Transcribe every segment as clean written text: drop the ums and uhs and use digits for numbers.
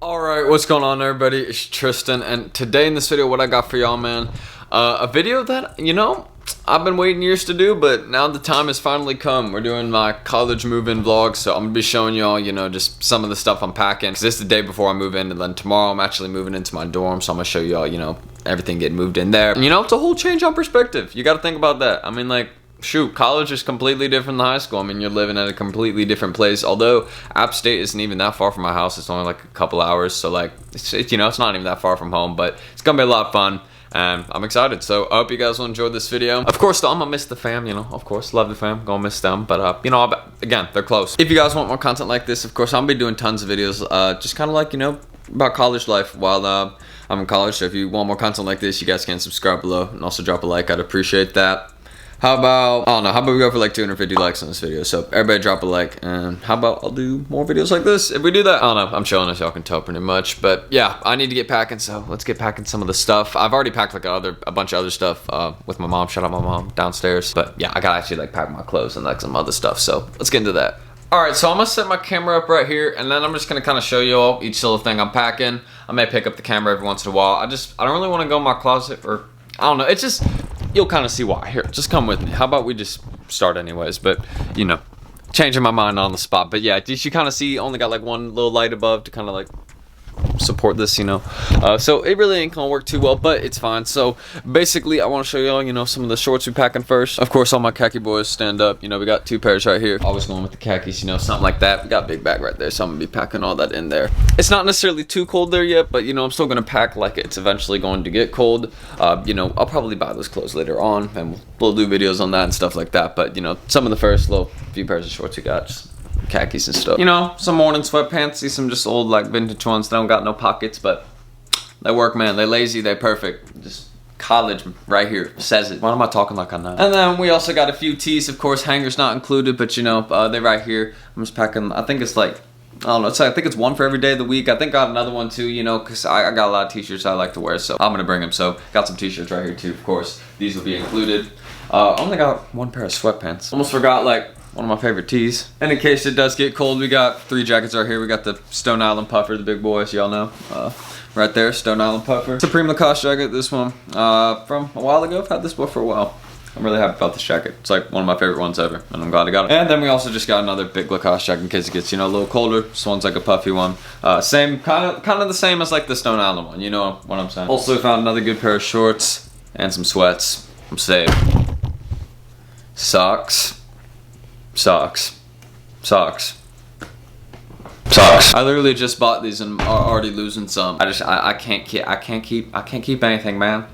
Alright, what's going on everybody? It's Tristan, and today in this video what I got for y'all, man, a video that, I've been waiting years to do, but now the time has finally come. We're doing my college move-in vlog, so I'm gonna be showing y'all, just some of the stuff I'm packing. Cause this is the day before I move in, and then tomorrow I'm actually moving into my dorm, so I'm gonna show y'all, everything getting moved in there. And, it's a whole change on perspective. You gotta think about that. I mean, like, shoot, college is completely different than high school. I mean, you're living at a completely different place. Although App State isn't even that far from my house. It's only like a couple hours. So like, it's not even that far from home, but it's gonna be a lot of fun. And I'm excited. So I hope you guys will enjoy this video. Of course, though, I'm gonna miss the fam, of course, love the fam, gonna miss them. But, again, they're close. If you guys want more content like this, of course, I'm gonna be doing tons of videos, just kind of like, about college life while I'm in college. So if you want more content like this, you guys can subscribe below and also drop a like. I'd appreciate that. How about, I don't know, how about we go for like 250 likes on this video? So everybody drop a like, and how about I'll do more videos like this if we do that? I don't know, I'm chilling as y'all can tell pretty much. But yeah, I need to get packing, so let's get packing some of the stuff. I've already packed like a bunch of other stuff with my mom. Shout out my mom downstairs. But yeah, I gotta actually like pack my clothes and like some other stuff, so let's get into that. Alright, so I'm gonna set my camera up right here, and then I'm just gonna kind of show you all each little thing I'm packing. I may pick up the camera every once in a while. I don't really want to go in my closet, or I don't know, it's just, you'll kind of see why. Here, just come with me. How about we just start anyways? But, changing my mind on the spot. But yeah, you kind of see, only got like one little light above to kind of like support this, so it really ain't gonna work too well, but it's fine. So basically I want to show y'all, some of the shorts we packing first. Of course, all my khaki boys stand up. We got 2 pairs right here. Always going with the khakis, something like that. We got a big bag right there, so I'm gonna be packing all that in there. It's not necessarily too cold there yet, but I'm still gonna pack like it's eventually going to get cold. I'll probably buy those clothes later on, and we'll do videos on that and stuff like that. But some of the first little few pairs of shorts we got, just khakis and stuff. Some morning sweatpants. See some just old like vintage ones that don't got no pockets, but they work, man. They lazy, they perfect. Just college right here says it. Why am I talking like I'm not? And then we also got a few tees, of course, hangers not included, but they're right here. I'm just packing, I think it's like, I don't know, I think it's one for every day of the week. I think I got another one too, because I got a lot of t-shirts I like to wear, so I'm gonna bring them. So got some t-shirts right here too, of course. These will be included. I only got 1 pair of sweatpants. Almost forgot like one of my favorite tees. And in case it does get cold, we got 3 jackets right here. We got the Stone Island Puffer, the big boys, y'all know. Right there, Stone Island Puffer. Supreme Lacoste jacket, this one, from a while ago. I've had this one for a while. I'm really happy about this jacket. It's like one of my favorite ones ever, and I'm glad I got it. And then we also just got another big Lacoste jacket in case it gets, a little colder. This one's like a puffy one. Same, kind of the same as like the Stone Island one, you know what I'm saying? Also found another good pair of shorts and some sweats. I'm safe. Socks. I literally just bought these and are already losing some. I can't keep anything, man.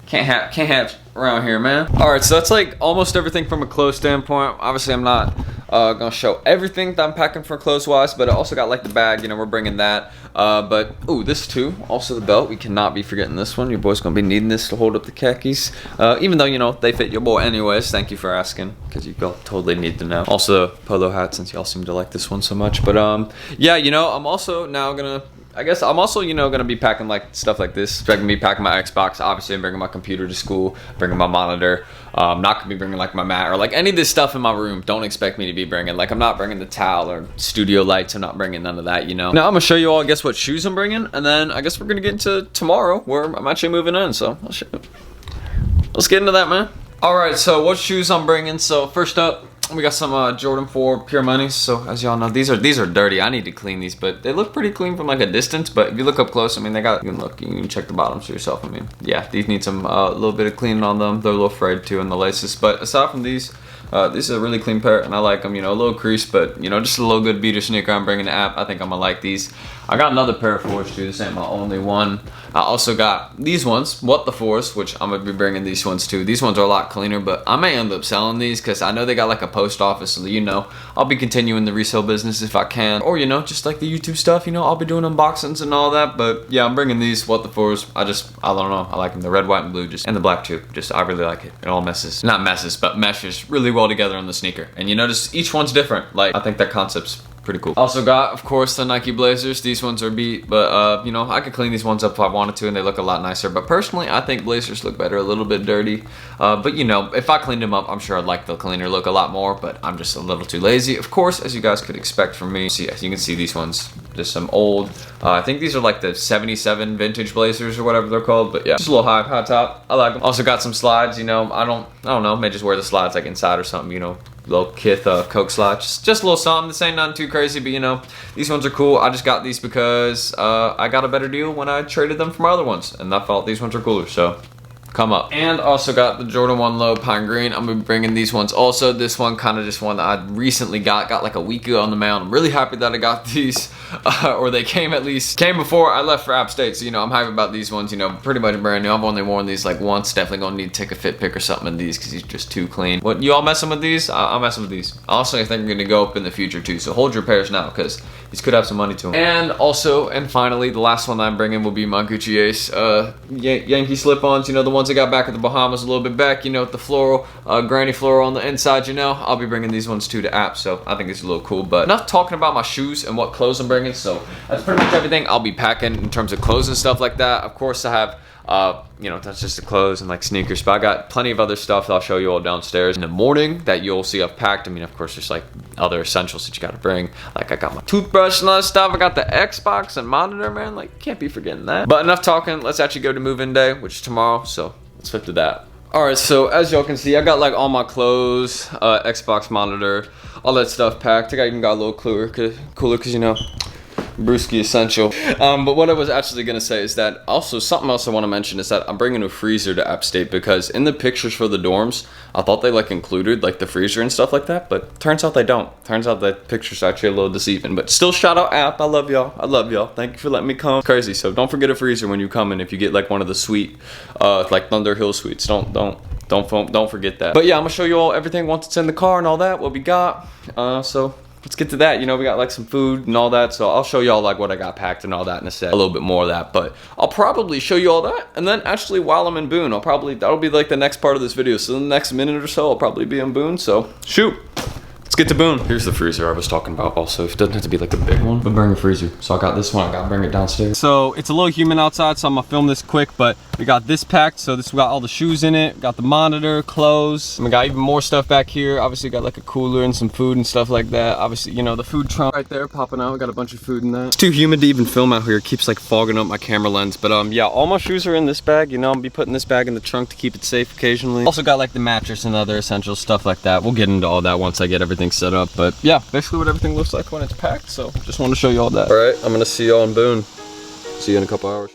Can't have around here, man. Alright, so that's like almost everything from a clothes standpoint. Obviously I'm not gonna show everything that I'm packing for clothes wise, but I also got like the bag, we're bringing that. But ooh, this too, also the belt. We cannot be forgetting this one. Your boy's gonna be needing this to hold up the khakis, even though they fit your boy anyways. Thank you for asking, because you all totally need to know. Also polo hat, since y'all seem to like this one so much. But yeah, I'm also now gonna, I'm also, gonna be packing like stuff like this. I'm gonna be packing my Xbox. Obviously, I'm bringing my computer to school, bringing my monitor. I'm not gonna be bringing like my mat or like any of this stuff in my room. Don't expect me to be bringing. Like, I'm not bringing the towel or studio lights. I'm not bringing none of that, Now I'm gonna show you all, what shoes I'm bringing, and then I guess we're gonna get into tomorrow where I'm actually moving in. So let's get into that, man. All right, so what shoes I'm bringing? So first up, we got some Jordan 4 Pure Moneys. So as y'all know, these are dirty. I need to clean these, but they look pretty clean from like a distance. But if you look up close, I mean, they got, you can check the bottoms for yourself. I mean, yeah, these need some little bit of cleaning on them. They're a little frayed too in the laces. But aside from these, this is a really clean pair, and I like them. A little crease, but just a little good beater sneaker. I'm bringing the app. I think I'm gonna like these. I got another pair of 4s too. This ain't my only one. I also got these ones, What the 4s, which I'm gonna be bringing these ones too. These ones are a lot cleaner, but I may end up selling these because I know they got like a post office, so I'll be continuing the resale business if I can, or just like the YouTube stuff. I'll be doing unboxings and all that. But yeah, I'm bringing these What the 4s. I don't know. I like them. The red, white, and blue, and the black too. I really like it. It all not messes, but meshes really well together on the sneaker. And just each one's different. Like, I think that concept's pretty cool. Also got, of course, the Nike Blazers. These ones are beat, but you know, I could clean these ones up if I wanted to, and they look a lot nicer. But personally, I think Blazers look better, a little bit dirty. But you know, if I cleaned them up, I'm sure I'd like the cleaner look a lot more, but I'm just a little too lazy. Of course, as you guys could expect from me. So yeah, you can see these ones, just some old, I think these are like the 77 vintage Blazers or whatever they're called, but yeah, just a little high top. I like them. Also got some slides, you know, I don't know, may just wear the slides like inside or something, you know, little Kith Coke slides, just a little something. This ain't nothing too crazy, but you know, these ones are cool. I just got these because I got a better deal when I traded them for my other ones, and I thought these ones are cooler, so come up. And also got the Jordan 1 Low Pine Green. I'm gonna be bringing these ones also. This one kind of just one that I recently got like a week ago on the mail. I'm really happy that I got these, or they came before I left for App State. So you know, I'm happy about these ones. You know, pretty much brand new. I've only worn these like once. Definitely gonna need to take a fit pick or something in these because these are just too clean. What, you all messing with these? I'm messing with these. Also, I think I'm gonna go up in the future too. So hold your pairs now because these could have some money to them. And also, and finally, the last one that I'm bringing will be my Gucci Ace Yankee slip-ons. You know, the ones I got back at the Bahamas a little bit back, you know, with the floral, granny floral on the inside, you know. I'll be bringing these ones too to App, so I think it's a little cool. But enough talking about my shoes and what clothes I'm bringing, so that's pretty much everything I'll be packing in terms of clothes and stuff like that. Of course, I have you know, that's just the clothes and like sneakers, but I got plenty of other stuff that I'll show you all downstairs in the morning that you'll see I've packed. I mean, of course, there's like other essentials that you gotta bring. Like I got my toothbrush and other stuff. I got the Xbox and monitor, man. Like, can't be forgetting that. But enough talking. Let's actually go to move-in day, which is tomorrow. So let's flip to that. All right, so as y'all can see, I got like all my clothes, Xbox monitor, all that stuff packed. I even got a little cooler, cause you know, Brewski essential. But what I was actually gonna say is that also something else I want to mention is that I'm bringing a freezer to App State because in the pictures for the dorms, I thought they like included like the freezer and stuff like that, but turns out they don't. Turns out that picture's actually a little deceiving. But still, shout out App. I love y'all. I love y'all. Thank you for letting me come. It's crazy. So don't forget a freezer when you come in. If you get like one of the suite, like Thunder Hill suites, don't forget that. But yeah, I'm gonna show you all everything once it's in the car and all that, what we got. So let's get to that. You know, we got like some food and all that, so I'll show y'all like what I got packed and all that in a sec. A little bit more of that, but I'll probably show you all that, and then actually while I'm in Boone, that'll be like the next part of this video. So in the next minute or so, I'll probably be in Boone, so shoot. Let's get to Boone. Here's the freezer I was talking about also. It doesn't have to be like a big one, but bring a freezer. So I got this one, I gotta bring it downstairs. So it's a little humid outside, so I'm gonna film this quick, but we got this packed. So we got all the shoes in it, got the monitor, clothes, and we got even more stuff back here. Obviously got like a cooler and some food and stuff like that. Obviously, you know, the food trunk right there popping out. We got a bunch of food in that. It's too humid to even film out here. It keeps like fogging up my camera lens. But yeah, all my shoes are in this bag. You know, I'll be putting this bag in the trunk to keep it safe occasionally. Also got like the mattress and other essentials, stuff like that. We'll get into all that once I get everything set up. But yeah, basically what everything looks like when it's packed. So just want to show you all that. All right, I'm gonna see y'all in Boone. See you in a couple hours.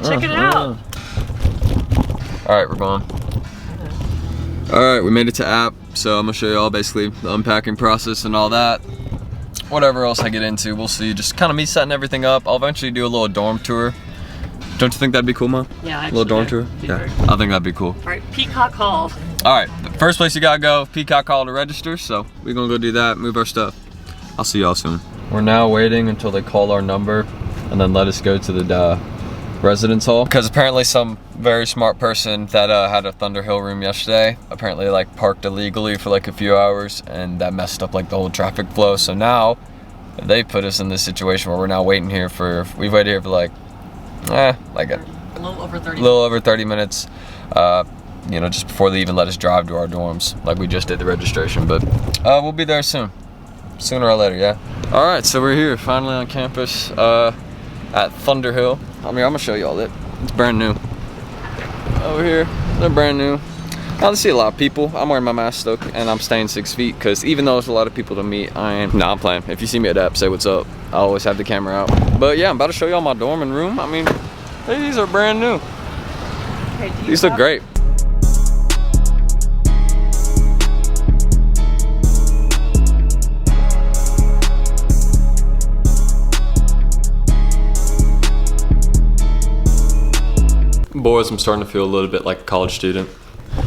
Check it out. All right, we're going. All right, we made it to App, so I'm gonna show you all basically the unpacking process and all that. Whatever else I get into, we'll see. Just kind of me setting everything up. I'll eventually do a little dorm tour. Don't you think that'd be cool, Mom? Yeah, actually. A little dorm tour? Yeah, I think that'd be cool. All right, Peacock Hall. All right, the first place you gotta go, Peacock Hall to register, so we're gonna go do that, move our stuff. I'll see y'all soon. We're now waiting until they call our number and then let us go to the residence hall, because apparently some very smart person that had a Thunder Hill room yesterday apparently like parked illegally for like a few hours, and that messed up like the whole traffic flow. So now they put us in this situation where we're now waiting here for, we've waited here for like a little over 30 minutes, you know, just before they even let us drive to our dorms like we just did the registration. But we'll be there soon, sooner or later. Yeah. All right, so we're here finally on campus at Thunder Hill. I mean, I'm gonna show you all that. It's brand new. Over here, They're brand new. I don't see a lot of people. I'm wearing my mask though, and I'm staying 6 feet because even though there's a lot of people to meet, I'm playing. If you see me at app, say what's up. I always have the camera out. But yeah, I'm about to show y'all my dorm and room. I mean, these are brand new. Okay, These look great. Boys, I'm starting to feel a little bit like a college student.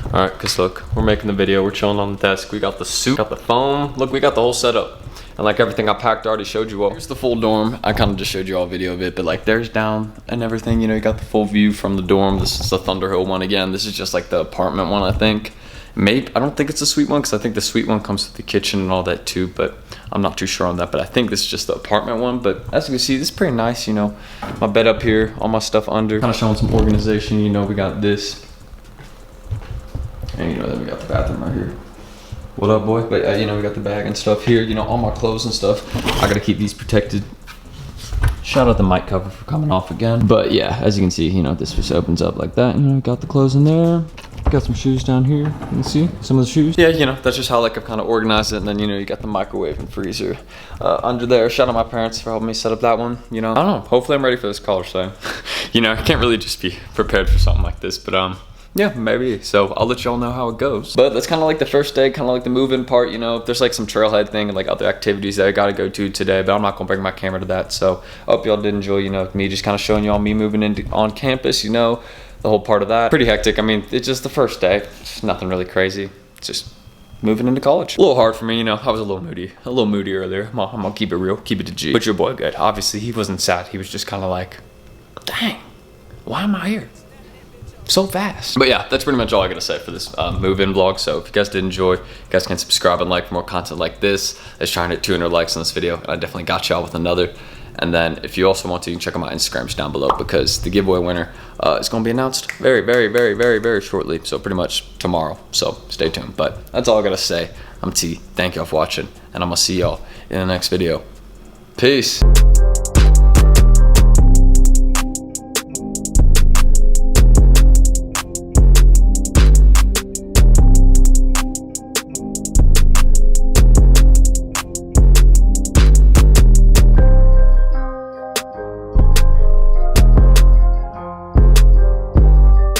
All right, cause look, we're making the video, we're chilling on the desk. We got the suit, got the phone. Look, we got the whole setup. And like everything I packed, I already showed you all. Here's the full dorm. I kind of just showed you all a video of it, but like there's down and everything. You know, you got the full view from the dorm. This is the Thunderhill one again. This is just like the apartment one, I think. Maybe, I don't think it's a suite one because I think the suite one comes with the kitchen and all that too, but I'm not too sure on that. But I think this is just the apartment one. But as you can see, this is pretty nice, you know. My bed up here, all my stuff under. Kind of showing some organization, you know, we got this. And you know, then we got the bathroom right here. What up, boy? But you know, we got the bag and stuff here, you know, all my clothes and stuff. I gotta keep these protected. Shout out the mic cover for coming off again. But yeah, as you can see, you know, this just opens up like that. You know, got the clothes in there. Got some shoes down here. You can see some of the shoes. Yeah, you know, that's just how like I've kind of organized it. And then, you know, you got the microwave and freezer under there. Shout out my parents for helping me set up that one. You know, I don't know. Hopefully I'm ready for this college thing. You know, I can't really just be prepared for something like this, but yeah, maybe. So I'll let y'all know how it goes. But that's kind of like the first day, kind of like the move-in part, you know. There's like some trailhead thing and like other activities that I got to go to today, but I'm not going to bring my camera to that. So I hope y'all did enjoy, you know, me just kind of showing y'all me moving into on campus, you know, the whole part of that. Pretty hectic. I mean, it's just the first day. It's nothing really crazy. It's just moving into college. A little hard for me, you know. I was a little moody earlier. I'm gonna keep it real, keep it to G. But your boy good. Obviously, he wasn't sad. He was just kind of like, dang, why am I here so fast? But yeah, that's pretty much all I gotta say for this move-in vlog. So if you guys did enjoy, you guys can subscribe and like for more content like this. Let's try and hit 200 likes on this video, and I definitely got y'all with another. And then if you also want to, you can check out my Instagrams down below because the giveaway winner is going to be announced very shortly. So pretty much tomorrow. So stay tuned. But that's all I got to say. I'm T. Thank y'all for watching. And I'm going to see y'all in the next video. Peace.